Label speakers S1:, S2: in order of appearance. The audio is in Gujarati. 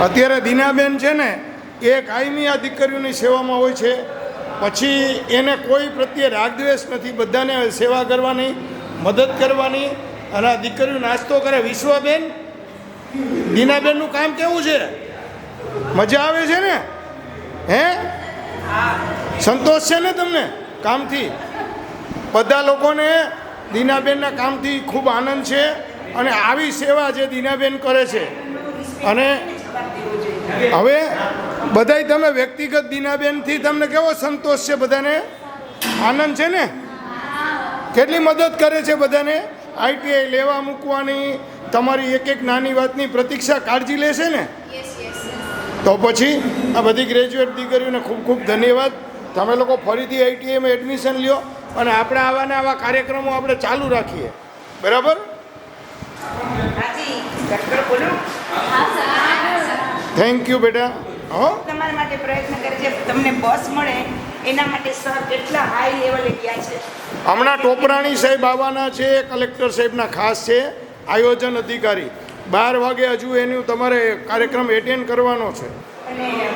S1: અત્યારે દીનાબેન છે ને એ કાયમી આ દીકરીઓની સેવામાં હોય છે, પછી એને કોઈ પ્રત્યે રાગદ્વેષ નથી, બધાને સેવા કરવાની, મદદ કરવાની, અને આ દીકરીઓ નાસ્તો કરે. વિશ્વાબેન, દીનાબેનનું કામ કેવું છે? મજા આવે છે ને? હે, સંતોષ છે ને તમને કામથી? બધા લોકોને દીનાબેનના કામથી ખૂબ આનંદ છે, અને આવી સેવા જે દીનાબેન કરે છે. અને હવે બધાય તમે વ્યક્તિગત દીનાબેનથી તમને કેવો સંતોષ છે? બધાને આનંદ છે ને? કેટલી મદદ કરે છે બધાને? આઈટીઆઈ લેવા મૂકવાની, તમારી એક એક નાની વાતની પ્રતીક્ષા, કાળજી લેશે ને? તો પછી આ બધી ગ્રેજ્યુએટ દીકરીઓને ખૂબ ખૂબ ધન્યવાદ. તમે લોકો ફરીથી આઈટીઆઈમાં એડમિશન લ્યો, અને આપણે આવા ને આવા કાર્યક્રમો આપણે ચાલુ રાખીએ. બરાબર? થેન્ક યુ બેટા. હો,
S2: તમારા માટે પ્રયત્ન કરે છે, તમને બસ મળે એના માટે સર કેટલા હાઈ લેવલે ગયા છે.
S1: હમણાં ટોપરાણી સાહેબ આવવાના છે, કલેક્ટર સાહેબના ખાસ છે આયોજન અધિકારી. 12 વાગે હજુ એનું તમારે કાર્યક્રમ એટેન્ડ કરવાનો છે.
S2: અને